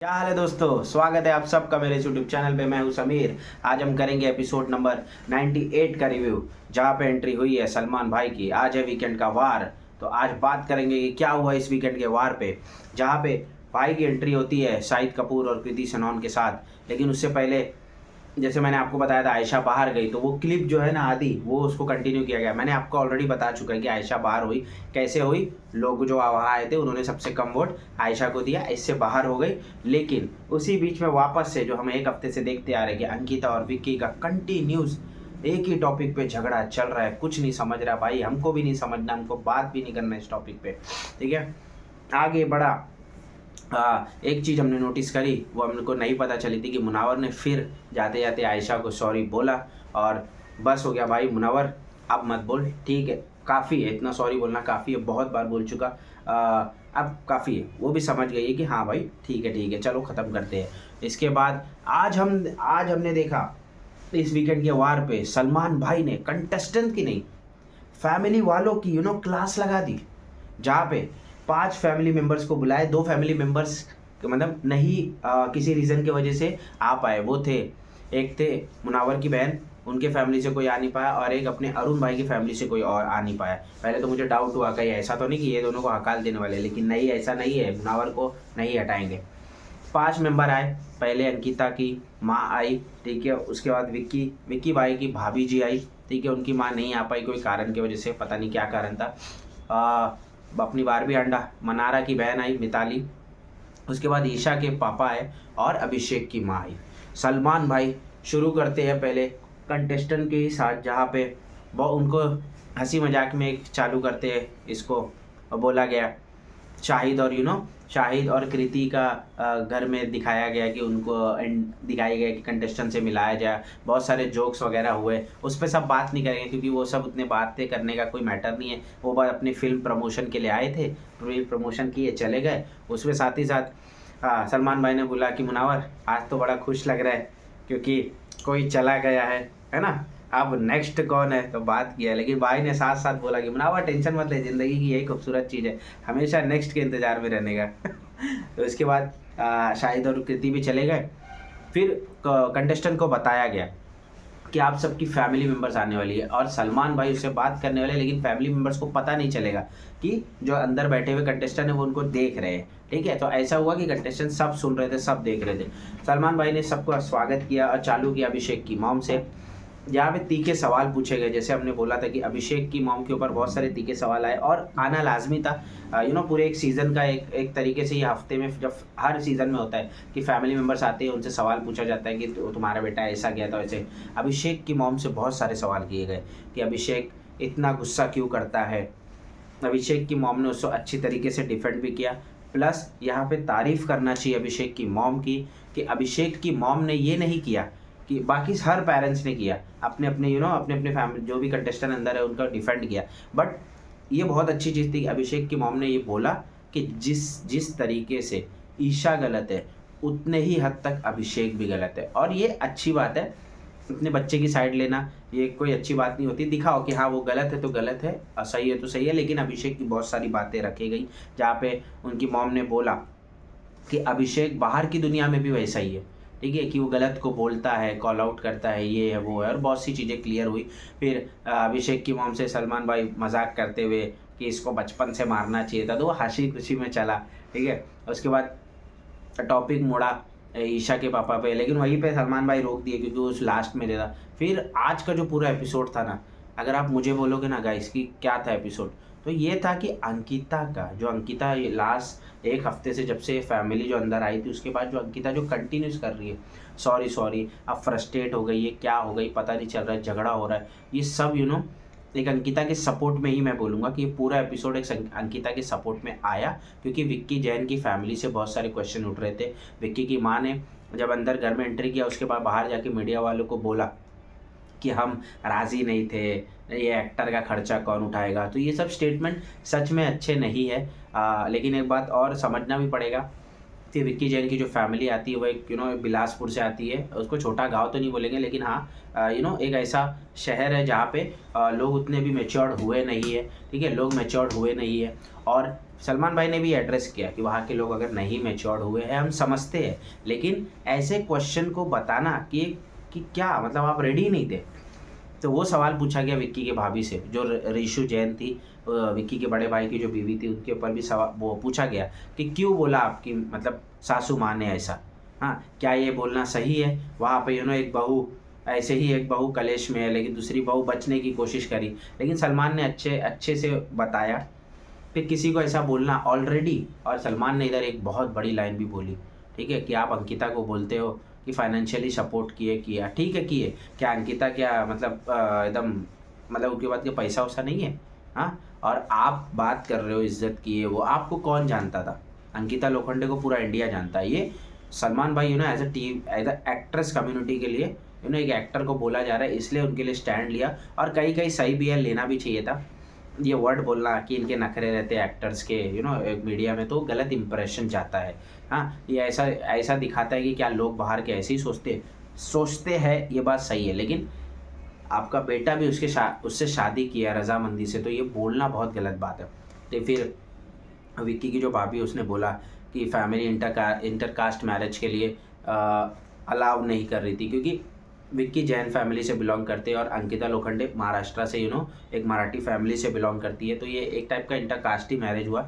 क्या हाल है दोस्तों, स्वागत है आप सबका मेरे यूट्यूब चैनल पे। मैं हूं समीर। आज हम करेंगे एपिसोड नंबर 98 का रिव्यू, जहां पे एंट्री हुई है सलमान भाई की। आज है वीकेंड का वार, तो आज बात करेंगे कि क्या हुआ इस वीकेंड के वार पे, जहां पे भाई की एंट्री होती है शाहिद कपूर और कृति सेनन के साथ। लेकिन उससे पहले जैसे मैंने आपको बताया था आयशा बाहर गई, तो वो क्लिप जो है ना आदि, वो उसको कंटिन्यू किया गया। मैंने आपको ऑलरेडी बता चुका है कि आयशा बाहर हुई कैसे हुई। लोग जो वहाँ आए थे उन्होंने सबसे कम वोट आयशा को दिया, इससे बाहर हो गई। लेकिन उसी बीच में वापस से जो हम एक हफ्ते से देखते आ रहे हैं कि अंकिता और विक्की का कंटिन्यूस एक ही टॉपिक पे झगड़ा चल रहा है। कुछ नहीं समझ रहा भाई, हमको भी नहीं समझना, हमको बात भी नहीं करना इस टॉपिक पे, ठीक है। आगे बढ़ा। एक चीज़ हमने नोटिस करी, वो हमको नहीं पता चली थी कि मुनावर ने फिर जाते जाते आयशा को सॉरी बोला और बस हो गया भाई मुनावर, अब मत बोल, ठीक है, काफ़ी है, इतना सॉरी बोलना काफ़ी है, बहुत बार बोल चुका, अब काफ़ी है। वो भी समझ गई है कि हाँ भाई ठीक है, चलो ख़त्म करते हैं। इसके बाद आज हमने देखा इस वीकेंड के वार पे सलमान भाई ने कंटेस्टेंट की नहीं, फैमिली वालों की क्लास लगा दी। जहाँ पे 5 फैमिली मेम्बर्स को बुलाए, 2 फैमिली मेम्बर्स मतलब नहीं किसी रीज़न की वजह से आ पाए। वो थे, एक थे मुनावर की बहन, उनके फैमिली से कोई आ नहीं पाया, और एक अपने अरुण भाई की फैमिली से कोई और आ नहीं पाया। पहले तो मुझे डाउट हुआ कहीं ऐसा तो नहीं कि ये दोनों को हकाल देने वाले, लेकिन नहीं, ऐसा नहीं है, मुनावर को नहीं हटाएंगे। 5 मेंबर आए। पहले अंकिता की माँ आई, ठीक है। उसके बाद विक्की भाई की भाभी जी आई, ठीक है। उनकी माँ नहीं आ पाई कोई कारण की वजह से, पता नहीं क्या कारण था। अपनी बारबी अंडा मनारा की बहन आई मिताली। उसके बाद ईशा के पापा आए और अभिषेक की माँ आई। सलमान भाई शुरू करते हैं पहले कंटेस्टेंट के साथ, जहाँ पे वो उनको हंसी मजाक में एक चालू करते हैं। इसको बोला गया शाहिद और शाहिद और कृति का घर में दिखाया गया कि उनको दिखाया गया कि कंटेस्टेंट से मिलाया जाए। बहुत सारे जोक्स वगैरह हुए, उस पर सब बात नहीं करेंगे क्योंकि वो सब उतने बातें करने का कोई मैटर नहीं है। वो बात अपनी फिल्म प्रमोशन के लिए आए थे, फिल्म प्रमोशन किए चले गए। उसमें साथ ही साथ सलमान भाई ने बोला कि मुनावर आज तो बड़ा खुश लग रहा है क्योंकि कोई चला गया है ना, अब नेक्स्ट कौन है, तो बात किया। लेकिन भाई ने साथ साथ बोला कि मुनावर टेंशन मत ले, ज़िंदगी की यही खूबसूरत चीज़ है, हमेशा नेक्स्ट के इंतज़ार में रहने का। तो इसके बाद शाहिद और कृति भी चले गए। फिर कंटेस्टेंट को बताया गया कि आप सबकी फैमिली मेम्बर्स आने वाली है, और सलमान भाई उससे बात करने वाले, लेकिन फैमिली मेम्बर्स को पता नहीं चलेगा कि जो अंदर बैठे हुए कंटेस्टेंट है वो उनको देख रहे हैं, ठीक है। तो ऐसा हुआ कि कंटेस्टेंट सब सुन रहे थे, सब देख रहे थे। सलमान भाई ने सबका स्वागत किया और चालू किया अभिषेक की मॉम से, जहाँ पे तीखे सवाल पूछे गए। जैसे हमने बोला था कि अभिषेक की मॉम के ऊपर बहुत सारे तीखे सवाल आए और आना लाजमी था। पूरे एक सीज़न का एक तरीके से ये हफ्ते में, जब हर सीज़न में होता है कि फैमिली मेम्बर्स आते हैं, उनसे सवाल पूछा जाता है कि तुम्हारा बेटा ऐसा गया था वैसे। अभिषेक की मॉम से बहुत सारे सवाल किए गए कि अभिषेक इतना गुस्सा क्यों करता है। अभिषेक की मॉम ने उसको अच्छी तरीके से डिफेंड भी किया। प्लस यहाँ पे तारीफ़ करना चाहिए अभिषेक की मॉम की, कि अभिषेक की मॉम ने ये नहीं किया कि बाकी हर पेरेंट्स ने किया, अपने अपने अपने अपने फैमिली जो भी कंटेस्टेंट अंदर है उनका डिफेंड किया। बट ये बहुत अच्छी चीज़ थी कि अभिषेक की मॉम ने ये बोला कि जिस तरीके से ईशा गलत है उतने ही हद तक अभिषेक भी गलत है, और ये अच्छी बात है। अपने बच्चे की साइड लेना ये कोई अच्छी बात नहीं होती। दिखाओ कि हाँ वो गलत है तो गलत है और सही है तो सही है। लेकिन अभिषेक की बहुत सारी बातें रखी गई, जहाँ पे उनकी मॉम ने बोला कि अभिषेक बाहर की दुनिया में भी वैसा ही है, ठीक है, कि वो गलत को बोलता है, कॉल आउट करता है, ये है वो है, और बहुत सी चीज़ें क्लियर हुई। फिर अभिषेक की मॉम से सलमान भाई मजाक करते हुए कि इसको बचपन से मारना चाहिए था, तो वो हंसी खुशी में चला, ठीक है। उसके बाद टॉपिक मुड़ा ईशा के पापा पे, लेकिन वहीं पे सलमान भाई रोक दिए क्योंकि वो उस लास्ट में देता। फिर आज का जो पूरा एपिसोड था ना, अगर आप मुझे बोलोगे ना गाइस कि क्या था एपिसोड, तो ये था कि अंकिता लास्ट एक हफ्ते से, जब से फैमिली जो अंदर आई थी उसके बाद जो अंकिता जो कंटिन्यूस कर रही है सॉरी, अब फ्रस्ट्रेट हो गई है, क्या हो गई पता नहीं चल रहा है, झगड़ा हो रहा है, ये सब एक अंकिता के सपोर्ट में ही मैं बोलूँगा कि ये पूरा एपिसोड एक अंकिता के सपोर्ट में आया, क्योंकि विक्की जैन की फैमिली से बहुत सारे क्वेश्चन उठ रहे थे। विक्की की माँ ने जब अंदर घर में एंट्री किया, उसके बाद बाहर जाके मीडिया वालों को बोला कि हम राज़ी नहीं थे, ये एक्टर का खर्चा कौन उठाएगा। तो ये सब स्टेटमेंट सच में अच्छे नहीं है। लेकिन एक बात और समझना भी पड़ेगा कि विक्की जैन की जो फैमिली आती है वो एक बिलासपुर से आती है। उसको छोटा गांव तो नहीं बोलेंगे, लेकिन हाँ एक ऐसा शहर है जहाँ पे लोग उतने भी मैच्योर्ड हुए नहीं है, ठीक है, लोग मैच्योर्ड हुए नहीं है। और सलमान भाई ने भी एड्रेस किया कि वहाँ के लोग अगर नहीं मैच्योर्ड हुए हैं हम समझते हैं, लेकिन ऐसे क्वेश्चन को बताना कि क्या मतलब आप रेडी नहीं थे। तो वो सवाल पूछा गया विक्की के भाभी से, जो रीशु जैन थी, विक्की के बड़े भाई की जो बीवी थी, उनके ऊपर भी सवाल वो पूछा गया कि क्यों बोला आपकी मतलब सासू माँ ने ऐसा, हाँ क्या ये बोलना सही है। वहाँ पे एक बहू ऐसे ही एक बहू कलेश में है, लेकिन दूसरी बहू बचने की कोशिश करी, लेकिन सलमान ने अच्छे से बताया। फिर किसी को ऐसा बोलना ऑलरेडी, और सलमान ने इधर एक बहुत बड़ी लाइन भी बोली, ठीक है, कि आप अंकिता को बोलते हो कि फाइनेंशियली सपोर्ट किया, ठीक है किए, क्या अंकिता क्या मतलब एकदम मतलब उनके बाद के पैसा वैसा नहीं है, हाँ, और आप बात कर रहे हो इज्जत की है, वो आपको कौन जानता था? अंकिता लोखंडे को पूरा इंडिया जानता है। ये सलमान भाई एज अ एक्ट्रेस कम्युनिटी के लिए एक एक्टर को बोला जा रहा है, इसलिए उनके लिए स्टैंड लिया, और कहीं सही भी है, लेना भी चाहिए था। ये वर्ड बोलना कि इनके नखरे रहते हैं एक्टर्स के एक मीडिया में, तो गलत इंप्रेशन जाता है। हाँ, ये ऐसा दिखाता है कि क्या लोग बाहर के ऐसे ही सोचते हैं, ये बात सही है, लेकिन आपका बेटा भी उससे शादी किया रजामंदी से, तो ये बोलना बहुत गलत बात है। तो फिर विक्की की जो भाभी उसने बोला कि फैमिली इंटरकास्ट मैरिज के लिए अलाउ नहीं कर रही थी, क्योंकि विक्की जैन फैमिली से बिलोंग करते हैं और अंकिता लोखंडे महाराष्ट्र से एक मराठी फैमिली से बिलोंग करती है। तो ये एक टाइप का इंटरकास्ट ही मैरिज हुआ,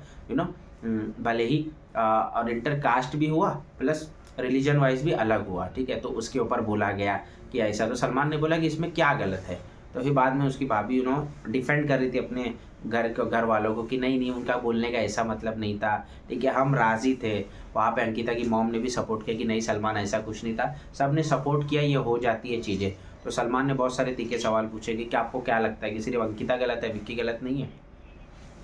भले ही और इंटरकास्ट भी हुआ प्लस रिलीजन वाइज भी अलग हुआ, ठीक है। तो उसके ऊपर बोला गया कि ऐसा, तो सलमान ने बोला कि इसमें क्या गलत है। तो फिर बाद में उसकी भाभी डिफेंड कर रही थी अपने घर वालों को कि नहीं उनका बोलने का ऐसा मतलब नहीं था, ठीक है, हम राज़ी थे। वहाँ पे अंकिता की मॉम ने भी सपोर्ट किया कि नहीं सलमान ऐसा कुछ नहीं था, सब ने सपोर्ट किया, ये हो जाती है चीज़ें। तो सलमान ने बहुत सारे तीखे सवाल पूछे कि क्या आपको क्या लगता है कि सिर्फ अंकिता गलत है, विक्की गलत नहीं है?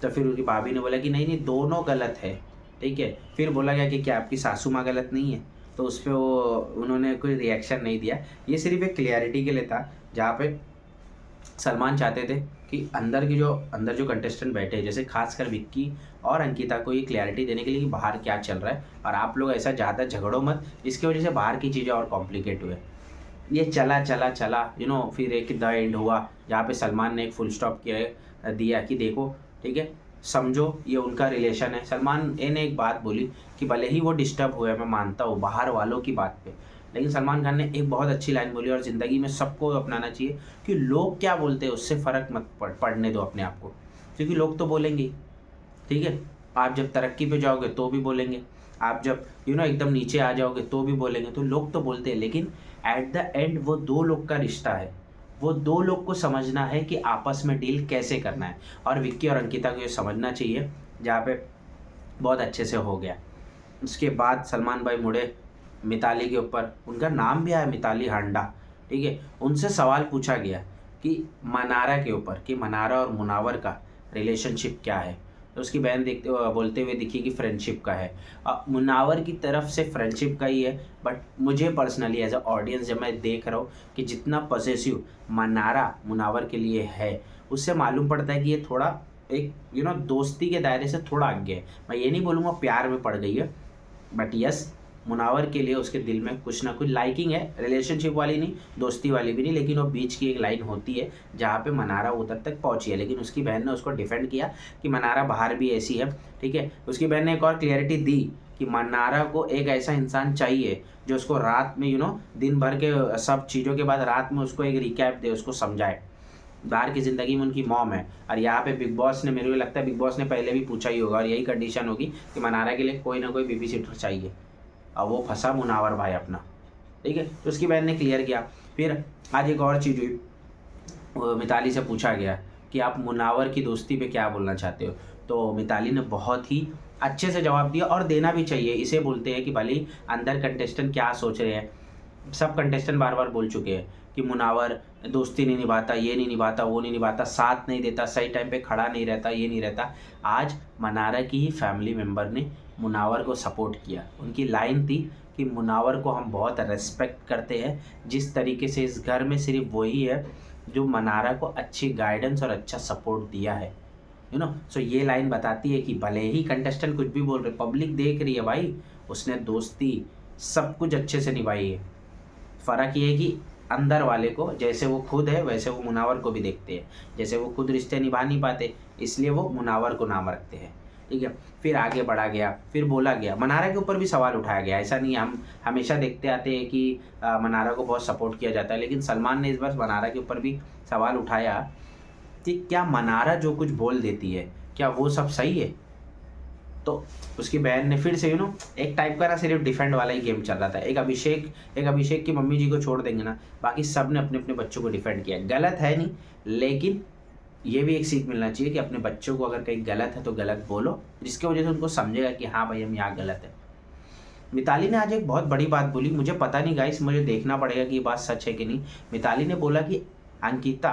तो फिर उसकी भाभी ने बोला कि नहीं दोनों गलत है, ठीक है। फिर बोला गया कि क्या आपकी सासू माँ गलत नहीं है? तो उस पर उन्होंने कोई रिएक्शन नहीं दिया। ये सिर्फ एक क्लियरिटी के लिए था, जहाँ पे सलमान चाहते थे कि अंदर जो कंटेस्टेंट बैठे, जैसे खासकर विक्की और अंकिता को ये क्लैरिटी देने के लिए कि बाहर क्या चल रहा है, और आप लोग ऐसा ज़्यादा झगड़ो मत, इसकी वजह से बाहर की चीज़ें और कॉम्प्लिकेट हुए। ये चला फिर एक द एंड हुआ, जहाँ पे सलमान ने एक फुल स्टॉप दिया कि देखो ठीक है, समझो ये उनका रिलेशन है। सलमान ने एक बात बोली कि भले ही वो डिस्टर्ब हुए, मैं मानता हूँ बाहर वालों की बात पे, लेकिन सलमान खान ने एक बहुत अच्छी लाइन बोली, और ज़िंदगी में सबको अपनाना चाहिए कि लोग क्या बोलते हैं उससे फ़र्क मत पड़ने दो अपने आप को, क्योंकि लोग तो बोलेंगे, ठीक है। आप जब तरक्की पे जाओगे तो भी बोलेंगे, आप जब एकदम नीचे आ जाओगे तो भी बोलेंगे, तो लोग तो बोलते हैं, लेकिन एट द एंड वो दो लोग का रिश्ता है, वो दो लोग को समझना है कि आपस में डील कैसे करना है, और विक्की और अंकिता को ये समझना चाहिए, जहाँ पे बहुत अच्छे से हो गया। उसके बाद सलमान भाई मुड़े मिताली के ऊपर, उनका नाम भी आया मिताली हांडा, ठीक है। उनसे सवाल पूछा गया कि मनारा के ऊपर, कि मनारा और मुनावर का रिलेशनशिप क्या है। तो उसकी बहन बोलते हुए दिखी कि फ्रेंडशिप का है। मुनावर की तरफ से फ्रेंडशिप का ही है, बट मुझे पर्सनली एज अ ऑडियंस जब मैं देख रहा हूँ कि जितना पॉसेसिव मनारा मुनावर के लिए है, उससे मालूम पड़ता है कि ये थोड़ा एक दोस्ती के दायरे से थोड़ा आगे है। मैं ये नहीं बोलूँगा प्यार में पड़ गई है, बट यस मुनावर के लिए उसके दिल में कुछ ना कुछ लाइकिंग है, रिलेशनशिप वाली नहीं, दोस्ती वाली भी नहीं, लेकिन वो बीच की एक लाइन होती है जहाँ पे मनारा उधर तक पहुँची है। लेकिन उसकी बहन ने उसको डिफेंड किया कि मनारा बाहर भी ऐसी है, ठीक है। उसकी बहन ने एक और क्लियरिटी दी कि मनारा को एक ऐसा इंसान चाहिए जो उसको रात में दिन भर के सब चीज़ों के बाद रात में उसको एक रिकैप दे, उसको समझाए। बाहर की ज़िंदगी में उनकी मॉम है, और यहाँ पे बिग बॉस ने, मेरे को लगता है बिग बॉस ने पहले भी पूछा ही होगा, और यही कंडीशन होगी कि मनारा के लिए कोई ना कोई बेबी सिटर चाहिए, और वो फंसा मुनावर भाई अपना, ठीक है। तो उसकी बहन ने क्लियर किया। फिर आज एक और चीज़ हुई, मिताली से पूछा गया कि आप मुनावर की दोस्ती पे क्या बोलना चाहते हो, तो मिताली ने बहुत ही अच्छे से जवाब दिया, और देना भी चाहिए। इसे बोलते हैं कि भले ही अंदर कंटेस्टेंट क्या सोच रहे हैं, सब कंटेस्टेंट बार बार बोल चुके हैं कि मुनावर दोस्ती नहीं निभाता, ये नहीं निभाता, वो नहीं निभाता, साथ नहीं देता, सही टाइम पे खड़ा नहीं रहता, ये नहीं रहता। आज मनारा की ही फैमिली मेम्बर ने मुनावर को सपोर्ट किया। उनकी लाइन थी कि मुनावर को हम बहुत रेस्पेक्ट करते हैं, जिस तरीके से इस घर में सिर्फ वही है जो मनारा को अच्छी गाइडेंस और अच्छा सपोर्ट दिया है, सो ये लाइन बताती है कि भले ही कंटेस्टेंट कुछ भी बोल रहे, पब्लिक देख रही है भाई, उसने दोस्ती सब कुछ अच्छे से निभाई है। फ़र्क ये है कि अंदर वाले को जैसे वो खुद है वैसे वो मुनावर को भी देखते हैं, जैसे वो खुद रिश्ते निभा नहीं पाते इसलिए वो मुनावर को नाम रखते हैं। ठीक है। फिर आगे बढ़ा गया, फिर बोला गया, मनारा के ऊपर भी सवाल उठाया गया। ऐसा नहीं, हम हमेशा देखते आते हैं कि मनारा को बहुत सपोर्ट किया जाता है, लेकिन सलमान ने इस बार मनारा के ऊपर भी सवाल उठाया कि क्या मनारा जो कुछ बोल देती है क्या वो सब सही है। तो उसकी बहन ने फिर से एक टाइप का ना सिर्फ डिफेंड वाला ही गेम चल रहा था। एक अभिषेक की मम्मी जी को छोड़ देंगे ना, बाकी सब ने अपने अपने बच्चों को डिफेंड किया। गलत है नहीं, लेकिन ये भी एक सीख मिलना चाहिए कि अपने बच्चों को अगर कहीं गलत है तो गलत बोलो, जिसकी वजह से उनको समझेगा कि हाँ भाई हम यहाँ गलत है। मिताली ने आज एक बहुत बड़ी बात बोली, मुझे पता नहीं गाइस, मुझे देखना पड़ेगा कि ये बात सच है कि नहीं। मिताली ने बोला कि अंकिता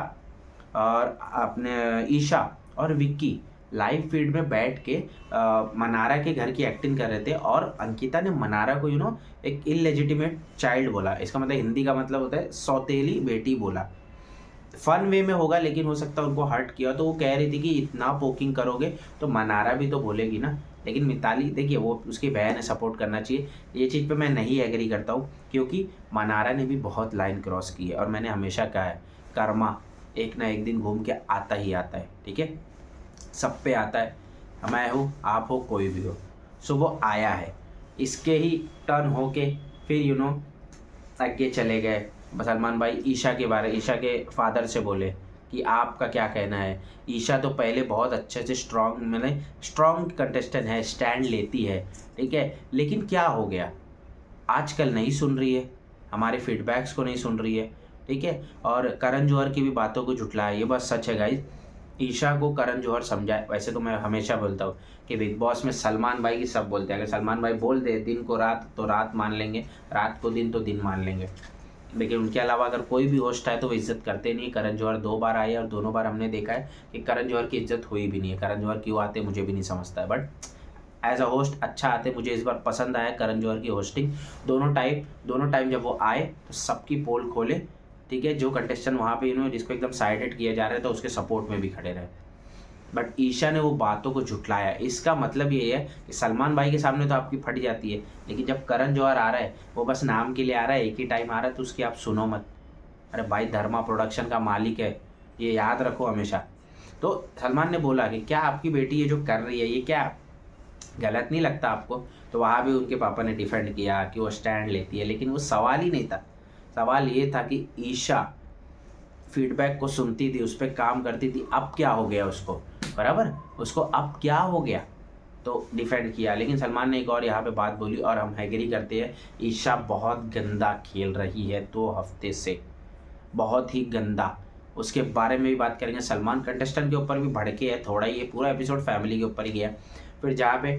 और अपने ईशा और विक्की लाइव फीड में बैठ के मनारा के घर की एक्टिंग कर रहे थे, और अंकिता ने मनारा को एक इलेजिटिमेट चाइल्ड बोला। इसका मतलब हिंदी का मतलब होता है सौतेली बेटी बोला। फन वे में होगा, लेकिन हो सकता है उनको हर्ट किया। तो वो कह रही थी कि इतना पोकिंग करोगे तो मनारा भी तो बोलेगी ना। लेकिन मिताली देखिए, वो उसकी बहन है, सपोर्ट करना चाहिए। ये चीज़ पे मैं नहीं एग्री करता हूँ, क्योंकि मनारा ने भी बहुत लाइन क्रॉस की है। और मैंने हमेशा कहा है, कर्मा एक ना एक दिन घूम के आता ही आता है, ठीक है, सब पे आता है। मैं हूँ, आप हो, कोई भी हो। सो वो आया है, इसके ही टर्न होके फिर आगे चले गए। सलमान भाई ईशा के फादर से बोले कि आपका क्या कहना है। ईशा तो पहले बहुत अच्छे से स्ट्रॉन्ग कंटेस्टेंट है, स्टैंड लेती है, ठीक है, लेकिन क्या हो गया, आजकल नहीं सुन रही है, हमारे फीडबैक्स को नहीं सुन रही है, ठीक है। और करण जौहर की भी बातों को झुठलाया, ये बात सच है गाइज। ईशा को करण जौहर समझाए। वैसे तो मैं हमेशा बोलता हूँ कि बिग बॉस में सलमान भाई की सब बोलते हैं, अगर सलमान भाई बोल दे दिन को रात तो रात मान लेंगे, रात को दिन तो दिन मान लेंगे। लेकिन उनके अलावा अगर कोई भी होस्ट आए तो वो इज्जत करते नहीं। करण जौहर 2 बार आए और दोनों बार हमने देखा है कि करण जौहर की इज्जत हुई भी नहीं है। करण जौहर क्यों आते मुझे भी नहीं समझता है, बट एज अ होस्ट अच्छा आते। मुझे इस बार पसंद आया करण जौहर की होस्टिंग। दोनों टाइम जब वो आए तो सबकी पोल खोले, ठीक है, जो कंटेस्टेंट वहाँ पे जिसको एकदम साइडेड किया जा रहा है तो उसके सपोर्ट में भी खड़े रहे। बट ईशा ने वो बातों को झुठलाया। इसका मतलब ये है कि सलमान भाई के सामने तो आपकी फट जाती है, लेकिन जब करण जौहर आ रहा है वो बस नाम के लिए आ रहा है, एक ही टाइम आ रहा है, तो उसकी आप सुनो मत। अरे भाई, धर्मा प्रोडक्शन का मालिक है, ये याद रखो हमेशा। तो सलमान ने बोला कि क्या आपकी बेटी ये जो कर रही है ये क्या गलत नहीं लगता आपको। तो वहाँ भी उनके पापा ने डिफेंड किया कि वो स्टैंड लेती है, लेकिन वो सवाल ही नहीं था। सवाल ये था कि ईशा फीडबैक को सुनती थी, उस पर काम करती थी, अब क्या हो गया उसको, बराबर, उसको अब क्या हो गया, तो डिफेंड किया। लेकिन सलमान ने एक और यहाँ पे बात बोली और हम एग्री करते हैं, ईशा बहुत गंदा खेल रही है 2 हफ्ते से, बहुत ही गंदा। उसके बारे में भी बात करेंगे। सलमान कंटेस्टेंट के ऊपर भी भड़के है थोड़ा, ये पूरा एपिसोड फैमिली के ऊपर ही गया। फिर जहाँ पे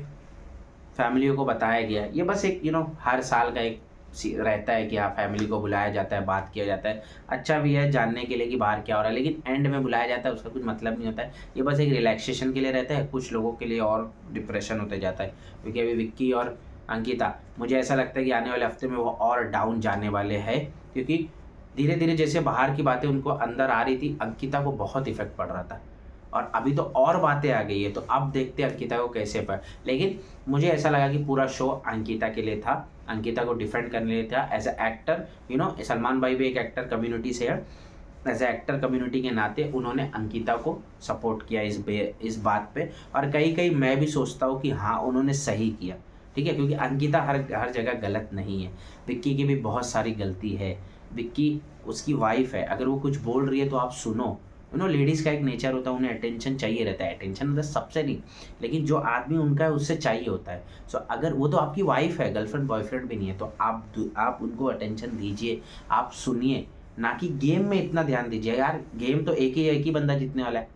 फैमिलियों को बताया गया, ये बस एक हर साल का एक रहता है कि हाँ फैमिली को बुलाया जाता है, बात किया जाता है, अच्छा भी है जानने के लिए कि बाहर क्या हो रहा है, लेकिन एंड में बुलाया जाता है उसका कुछ मतलब नहीं होता है। ये बस एक रिलैक्सेशन के लिए रहता है, कुछ लोगों के लिए और डिप्रेशन होते जाता है। क्योंकि अभी विक्की और अंकिता, मुझे ऐसा लगता है कि आने वाले हफ्ते में वो और डाउन जाने वाले हैं, क्योंकि धीरे धीरे जैसे बाहर की बातें उनको अंदर आ रही थी, अंकिता को बहुत इफेक्ट पड़ रहा था, और अभी तो और बातें आ गई है। तो अब देखते हैं अंकिता को कैसे पर। लेकिन मुझे ऐसा लगा कि पूरा शो अंकिता के लिए था, अंकिता को डिफेंड करने के लिए था। एज अ एक्टर सलमान भाई भी एक एक्टर कम्युनिटी से है, एज अ एक्टर कम्युनिटी के नाते उन्होंने अंकिता को सपोर्ट किया इस बात पे। और कहीं मैं भी सोचता हूँ कि हाँ उन्होंने सही किया, ठीक है, क्योंकि अंकिता हर जगह गलत नहीं है। विक्की की भी बहुत सारी गलती है, विक्की उसकी वाइफ है, अगर वो कुछ बोल रही है तो आप सुनो। लेडीज़ का एक नेचर होता है, उन्हें अटेंशन चाहिए रहता है। अटेंशन मतलब सबसे नहीं, लेकिन जो आदमी उनका है उससे चाहिए होता है। सो अगर वो तो आपकी वाइफ है, गर्लफ्रेंड बॉयफ्रेंड भी नहीं है, तो आप उनको अटेंशन दीजिए, आप सुनिए, ना कि गेम में इतना ध्यान दीजिए। यार गेम तो एक ही बंदा जीतने वाला है,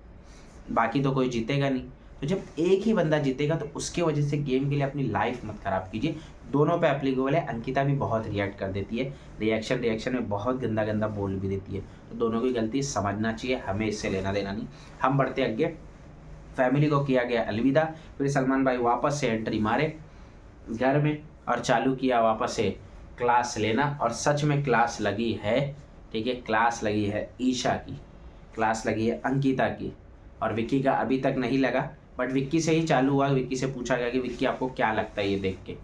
बाकी तो कोई जीतेगा नहीं। तो जब एक ही बंदा जीतेगा तो उसके वजह से गेम के लिए अपनी लाइफ मत खराब कीजिए। दोनों पे एप्लीकेबल है। अंकिता भी बहुत रिएक्ट कर देती है, रिएक्शन में बहुत गंदा बोल भी देती है। तो दोनों की गलती समझना चाहिए, हमें इससे लेना देना नहीं। हम बढ़ते आगे। फैमिली को किया गया अलविदा। फिर सलमान भाई वापस से एंट्री मारे घर में और चालू किया वापस से क्लास लेना। और सच में क्लास लगी है, ठीक है, क्लास लगी है ईशा की, क्लास लगी है अंकिता की, और विक्की का अभी तक नहीं लगा। बट विक्की से ही चालू हुआ। विक्की से पूछा गया कि विक्की आपको क्या लगता है ये देख के,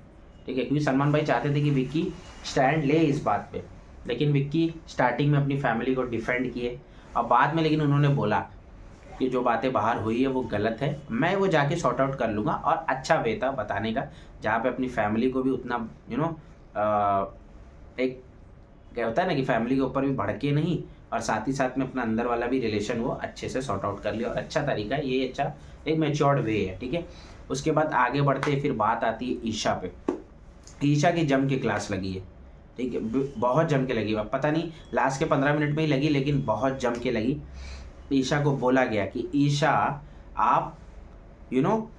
ठीक है, क्योंकि सलमान भाई चाहते थे कि विक्की स्टैंड ले इस बात पे। लेकिन विक्की स्टार्टिंग में अपनी फैमिली को डिफेंड किए, और बाद में लेकिन उन्होंने बोला कि जो बातें बाहर हुई है वो गलत है, मैं वो जाके सॉर्ट आउट कर लूँगा। और अच्छा वे था बताने का, जहाँ पे अपनी फैमिली को भी उतना एक क्या होता है ना कि फैमिली के ऊपर भी भड़के नहीं, और साथ ही साथ में अपना अंदर वाला भी रिलेशन वो अच्छे से सॉर्ट आउट कर लिया। और अच्छा तरीका है ये, अच्छा एक मैच्योर्ड वे है, ठीक है। उसके बाद आगे बढ़ते हैं, फिर बात आती है ईशा पे। ईशा की जम के क्लास लगी है, ठीक है, बहुत जम के लगी। अब पता नहीं लास्ट के 15 मिनट में ही लगी, लेकिन बहुत जम के लगी। ईशा को बोला गया कि ईशा, आप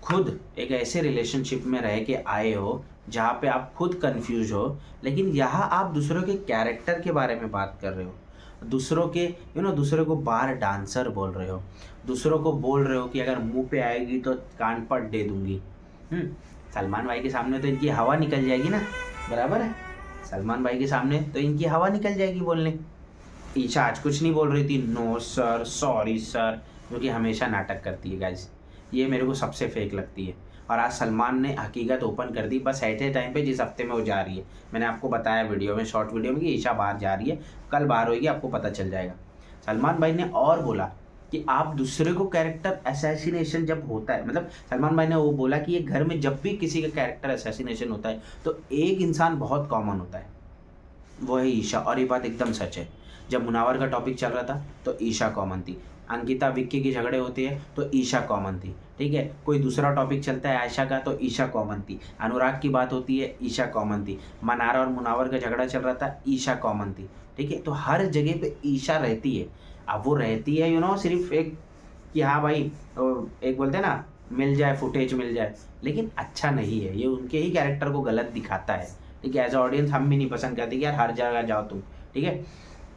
खुद एक ऐसे रिलेशनशिप में रह के आए हो जहाँ पे आप खुद कंफ्यूज हो, लेकिन यहाँ आप दूसरों के कैरेक्टर के बारे में बात कर रहे हो, दूसरों के दूसरों को बार डांसर बोल रहे हो, दूसरों को बोल रहे हो कि अगर मुंह पे आएगी तो कान पट दे दूंगी। सलमान भाई के सामने तो इनकी हवा निकल जाएगी ना, बराबर है। सलमान भाई के सामने तो इनकी हवा निकल जाएगी बोलने। ईशा आज कुछ नहीं बोल रही थी, नो सर, सॉरी सर, जो कि हमेशा नाटक करती है गाइज, ये मेरे को सबसे फेक लगती है। और आज सलमान ने हकीकत ओपन कर दी, बस ऐसे टाइम पे जिस हफ्ते में वो जा रही है। मैंने आपको बताया वीडियो में, शॉर्ट वीडियो में, कि ईशा बाहर जा रही है, कल बाहर होगी, आपको पता चल जाएगा। सलमान भाई ने और बोला कि आप दूसरे को कैरेक्टर असैसिनेशन जब होता है, मतलब सलमान भाई ने वो बोला कि ये घर में जब भी किसी का कैरेक्टर असैसिनेशन होता है तो एक इंसान बहुत कॉमन होता है, वो है ईशा। और ये बात एकदम सच है। जब मुनावर का टॉपिक चल रहा था तो ईशा कॉमन थी, अंकिता विक्की की झगड़े होते हैं तो ईशा कॉमन थी, ठीक है। कोई दूसरा टॉपिक चलता है आयशा का तो ईशा कॉमन थी, अनुराग की बात होती है ईशा कॉमन थी, मनारा और मुनावर का झगड़ा चल रहा था ईशा कॉमन थी, ठीक है। तो हर जगह पे ईशा रहती है। अब वो रहती है सिर्फ एक कि हाँ भाई, एक बोलते हैं ना, मिल जाए फुटेज मिल जाए, लेकिन अच्छा नहीं है ये, उनके ही कैरेक्टर को गलत दिखाता है, ठीक है। एज अ ऑडियंस हम भी नहीं पसंद करते कि यार हर जगह जाओ तुम, ठीक है।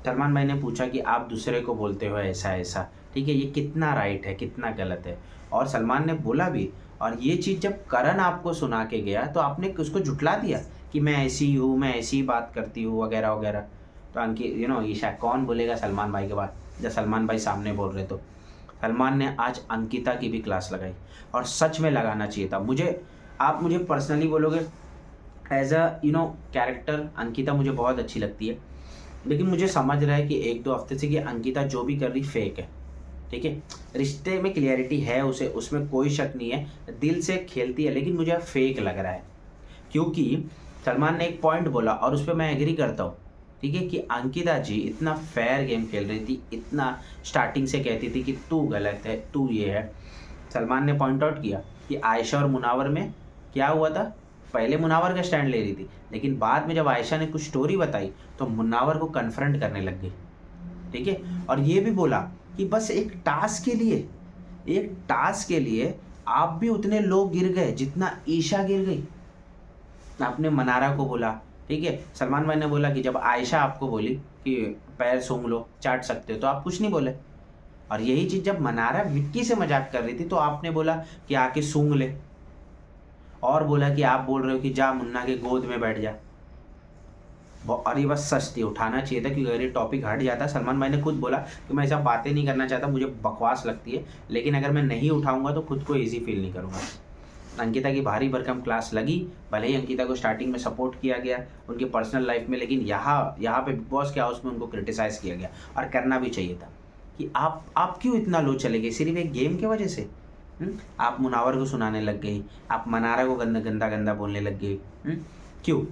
सलमान भाई ने पूछा कि आप दूसरे को बोलते हो ऐसा ऐसा, ठीक है, ये कितना राइट है कितना गलत है। और सलमान ने बोला भी, और ये चीज़ जब करण आपको सुना के गया तो आपने उसको झुटला दिया कि मैं ऐसी हूँ, मैं ऐसी ही बात करती हूँ वगैरह वगैरह। तो अंकित ईशा कौन बोलेगा सलमान भाई के बाद, जब सलमान भाई सामने बोल रहे तो। सलमान ने आज अंकिता की भी क्लास लगाई, और सच में लगाना चाहिए था। आप मुझे पर्सनली बोलोगे, एज अ कैरेक्टर अंकिता मुझे बहुत अच्छी लगती है, लेकिन मुझे समझ रहा है कि 1-2 हफ्ते से कि अंकिता जो भी कर रही फेक है, ठीक है। रिश्ते में क्लियरिटी है उसे, उसमें कोई शक नहीं है, दिल से खेलती है, लेकिन मुझे फेक लग रहा है। क्योंकि सलमान ने एक पॉइंट बोला और उस पर मैं एग्री करता हूँ, ठीक है, कि अंकिता जी इतना फेयर गेम खेल रही थी, इतना स्टार्टिंग से कहती थी कि तू गलत है, तू ये है। सलमान ने पॉइंट आउट किया कि आयशा और मुनावर में क्या हुआ था, पहले मुनावर का स्टैंड ले रही थी, लेकिन बाद में जब आयशा ने कुछ स्टोरी बताई तो मुनावर को कन्फ्रंट करने लग गई, ठीक है। और ये भी बोला कि बस एक टास्क के लिए आप भी उतने लोग गिर गए जितना ईशा गिर गई। आपने मनारा को बोला, ठीक है। सलमान भाई ने बोला कि जब आयशा आपको बोली कि पैर सूंघ लो, चाट सकते हो, तो आप कुछ नहीं बोले। और यही चीज़ जब मनारा विक्की से मजाक कर रही थी तो आपने बोला कि आके सूंघ ले, और बोला कि आप बोल रहे हो कि जा मुन्ना के गोद में बैठ जा। और ये बस सच थी, उठाना चाहिए था, क्योंकि अगर ये टॉपिक हट जाता, सलमान भाई ने खुद बोला कि मैं ऐसा बातें नहीं करना चाहता, मुझे बकवास लगती है, लेकिन अगर मैं नहीं उठाऊंगा तो खुद को ईजी फील नहीं करूँगा। अंकिता की भारी भरकम क्लास लगी, भले ही अंकिता को स्टार्टिंग में सपोर्ट किया गया उनकी पर्सनल लाइफ में, लेकिन यहाँ पे बिग बॉस के हाउस में उनको क्रिटिसाइज़ किया गया, और करना भी चाहिए था कि आप क्यों इतना लो चले गए सिर्फ एक गेम की वजह से। आप मुनावर को सुनाने लग गई, आप मनारा को गंदा गंदा बोलने लग गई। क्यों?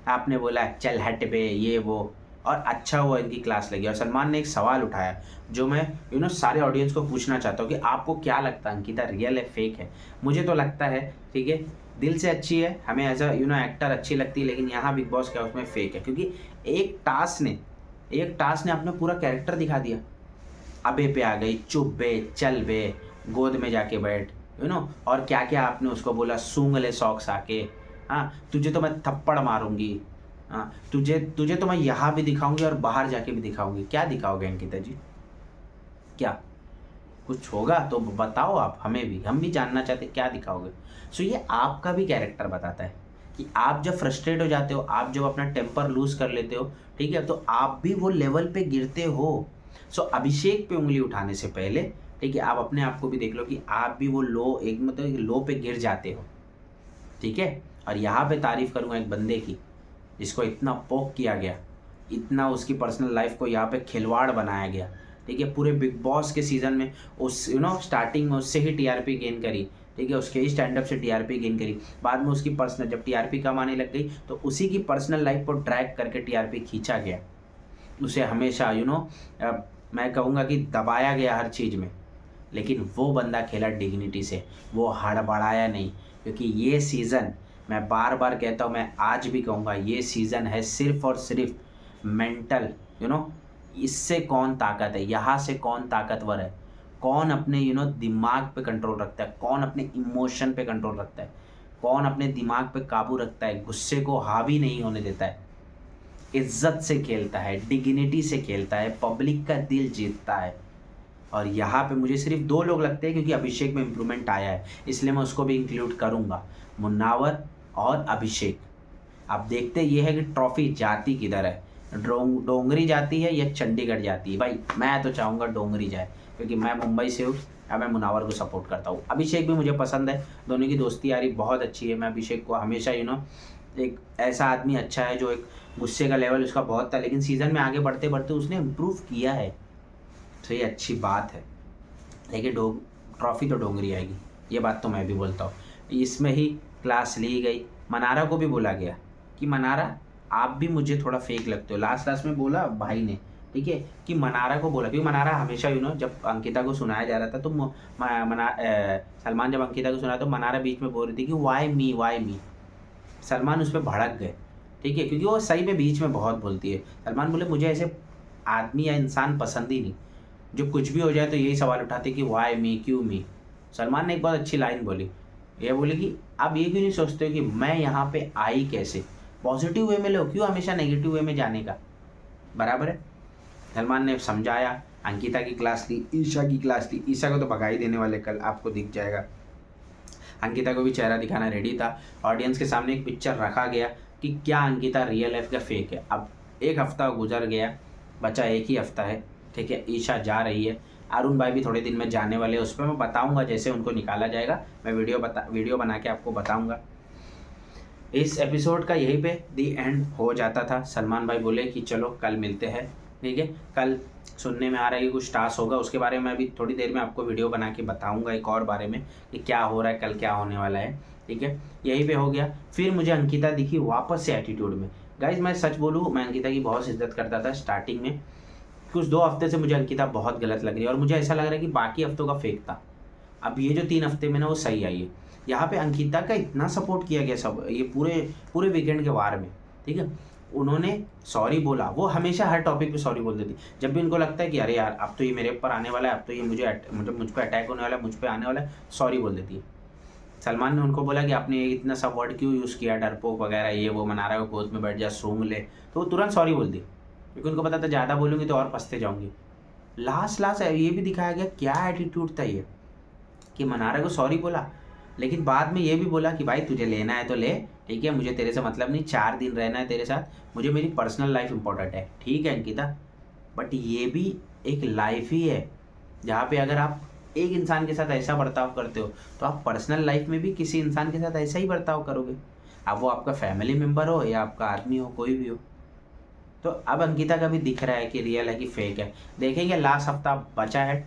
आपने बोला चल हट बे, ये वो, और अच्छा हुआ इनकी क्लास लगी। और सलमान ने एक सवाल उठाया जो मैं सारे ऑडियंस को पूछना चाहता हूँ कि आपको क्या लगता है, अंकिता रियल है फेक है? मुझे तो लगता है, ठीक है, दिल से अच्छी है, हमें एज अ एक्टर अच्छी लगती है, लेकिन यहाँ बिग बॉस के हाउस में फेक है, क्योंकि एक टास्क ने अपना पूरा कैरेक्टर दिखा दिया। अबे पे आ गई, चुप बे, चल बे, गोद में जाके बैठ, और क्या क्या आपने उसको बोला, सूंघ ले सॉक्स आके, हाँ तुझे तो मैं थप्पड़ मारूंगी, हाँ तुझे तो मैं यहाँ भी दिखाऊंगी और बाहर जाके भी दिखाऊंगी। क्या दिखाओगे अंकिता जी? क्या कुछ होगा तो बताओ, आप हमें भी, हम भी जानना चाहते क्या दिखाओगे। सो ये आपका भी कैरेक्टर बताता है कि आप जब फ्रस्ट्रेट हो जाते हो, आप जब अपना टेम्पर लूज कर लेते हो, ठीक है, तो आप भी वो लेवल पे गिरते हो। सो अभिषेक पे उंगली उठाने से पहले, ठीक है, आप अपने आप को भी देख लो कि आप भी वो लो पे गिर जाते हो, ठीक है। और यहाँ पे तारीफ करूँगा एक बंदे की जिसको इतना पोक किया गया, इतना उसकी पर्सनल लाइफ को यहाँ पे खिलवाड़ बनाया गया, ठीक है। पूरे बिग बॉस के सीज़न में उस स्टार्टिंग में उससे ही टीआरपी गेन करी, ठीक है। उसके ही स्टैंड अप से टीआरपी गेन करी। बाद में उसकी पर्सनल जब टीआरपी कम आने लग गई तो उसी की पर्सनल लाइफ को ड्रैग करके टीआरपी खींचा गया। उसे हमेशा मैं कहूँगा कि दबाया गया हर चीज़ में, लेकिन वो बंदा खेला डिग्निटी से, वो हड़बड़ाया नहीं। क्योंकि ये सीज़न, मैं बार बार कहता हूँ, मैं आज भी कहूँगा, ये सीज़न है सिर्फ़ और सिर्फ मेंटल। इससे कौन ताकत है, यहाँ से कौन ताकतवर है, कौन अपने दिमाग पे कंट्रोल रखता है, कौन अपने इमोशन पे कंट्रोल रखता है, कौन अपने दिमाग पे काबू रखता है, गुस्से को हावी नहीं होने देता है, इज्जत से खेलता है, डिग्निटी से खेलता है, पब्लिक का दिल जीतता है। और यहाँ पे मुझे सिर्फ 2 लोग लगते हैं, क्योंकि अभिषेक में इम्प्रूवमेंट आया है, इसलिए मैं उसको भी इंक्लूड करूँगा, मुन्नावर और अभिषेक। अब देखते ये है कि ट्रॉफी जाती किधर है, डोंगरी जाती है या चंडीगढ़ जाती है। भाई मैं तो चाहूँगा डोंगरी जाए, क्योंकि मैं मुंबई से हूँ और मैं मुन्नावर को सपोर्ट करता हूँ। अभिषेक भी मुझे पसंद है, दोनों की दोस्ती यारी बहुत अच्छी है। मैं अभिषेक को हमेशा एक ऐसा आदमी अच्छा है जो एक गुस्से का लेवल उसका बहुत था, लेकिन सीज़न में आगे बढ़ते बढ़ते उसने इम्प्रूव किया है, तो ये अच्छी बात है। लेकिन ट्रॉफी तो डोंगरी आएगी, ये बात तो मैं भी बोलता हूँ। इसमें ही क्लास ली गई, मनारा को भी बोला गया कि मनारा आप भी मुझे थोड़ा फेक लगते हो। लास्ट में बोला भाई ने, ठीक है, कि मनारा को बोला, क्योंकि मनारा हमेशा जब अंकिता को सुनाया जा रहा था तो सलमान जब अंकिता को सुनाया तो मनारा बीच में बोल रही थी कि वाई मी। सलमान उस पर भड़क गए, ठीक है, क्योंकि वो सही में बीच में बहुत बोलती है। सलमान बोले मुझे ऐसे आदमी या इंसान पसंद ही नहीं जो कुछ भी हो जाए तो यही सवाल उठाते कि वाई मी, क्यों मी। सलमान ने एक बहुत अच्छी लाइन बोली, ये बोली कि आप ये क्यों नहीं सोचते हो कि मैं यहाँ पे आई कैसे, पॉजिटिव वे में लो, क्यों हमेशा नेगेटिव वे में जाने का। बराबर है। सलमान ने समझाया, अंकिता की क्लास ली, ईशा की क्लास ली। ईशा को तो भगा ही देने वाले, कल आपको दिख जाएगा। अंकिता को भी चेहरा दिखाना रेडी था, ऑडियंस के सामने एक पिक्चर रखा गया कि क्या अंकिता रियल लाइफ का फेक है। अब 1 हफ्ता गुजर गया, बचा 1 ही हफ्ता है, ठीक है। ईशा जा रही है, अरुण भाई भी थोड़े दिन में जाने वाले हैं, उस पर मैं बताऊंगा जैसे उनको निकाला जाएगा, मैं वीडियो बना के आपको बताऊंगा। इस एपिसोड का यहीं पे दी एंड हो जाता था। सलमान भाई बोले कि चलो कल मिलते हैं, ठीक है। कल सुनने में आ रहा है कि कुछ टास्क होगा, उसके बारे में अभी थोड़ी देर में आपको वीडियो बना के बताऊंगा एक और बारे में कि क्या हो रहा है, कल क्या होने वाला है, ठीक है। यहीं पे हो गया। फिर मुझे अंकिता दिखी वापस से एटीट्यूड में। गाइज मैं सच बोलूँ, मैं अंकिता की बहुत इज्जत करता था स्टार्टिंग में, कुछ 2 हफ्ते से मुझे अंकिता बहुत गलत लग रही है और मुझे ऐसा लग रहा है कि बाकी हफ्तों का फेक था। अब ये जो 3 हफ्ते में ना वो सही आई है। यहाँ पे अंकिता का इतना सपोर्ट किया गया सब ये पूरे वीकेंड के वार में, ठीक है। उन्होंने सॉरी बोला, वो हमेशा हर टॉपिक पे सॉरी बोल देती। जब भी उनको लगता है कि अरे यार अब तो ये मेरे ऊपर आने वाला है, अब तो ये मुझ पर अटैक होने वाला है, मुझ पर आने वाला है, सॉरी बोल देती है। सलमान ने उनको बोला कि आपने इतना सब वर्ड क्यों यूज़ किया, डरपोक वगैरह, ये वो, मना रहा है, गोद में बैठ जा, सूंघ ले, तो वो तुरंत सॉरी बोल दी, क्योंकि उनको पता था ज़्यादा बोलूँगी तो और पछते जाऊँगी। लास्ट ये भी दिखाया गया क्या एटीट्यूड था ये, कि मनारा को सॉरी बोला, लेकिन बाद में ये भी बोला कि भाई तुझे लेना है तो ले, ठीक है, मुझे तेरे से मतलब नहीं, 4 दिन रहना है तेरे साथ, मुझे मेरी पर्सनल लाइफ इंपॉर्टेंट है, ठीक है अंकिता। बट ये भी एक लाइफ ही है, जहाँ पे अगर आप एक इंसान के साथ ऐसा बर्ताव करते हो तो आप पर्सनल लाइफ में भी किसी इंसान के साथ ऐसा ही बर्ताव करोगे, अब वो आपका फैमिली मेम्बर हो या आपका आदमी हो, कोई भी हो। तो अब अंकिता का भी दिख रहा है कि रियल है कि फेक है। देखेंगे, लास्ट हफ्ता बचा है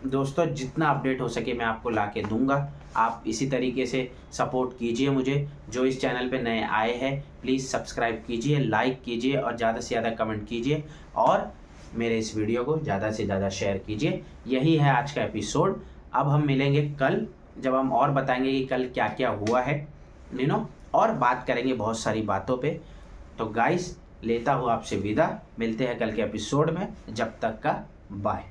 दोस्तों, जितना अपडेट हो सके मैं आपको ला के दूंगा। आप इसी तरीके से सपोर्ट कीजिए मुझे। जो इस चैनल पे नए आए हैं प्लीज़ सब्सक्राइब कीजिए, लाइक कीजिए और ज़्यादा से ज़्यादा कमेंट कीजिए और मेरे इस वीडियो को ज़्यादा से ज़्यादा शेयर कीजिए। यही है आज का एपिसोड। अब हम मिलेंगे कल, जब हम और बताएंगे कि कल क्या क्या हुआ है, और बात करेंगे बहुत सारी बातों पे। तो गाइस लेता हूँ आपसे विदा, मिलते हैं कल के एपिसोड में, जब तक का बाय।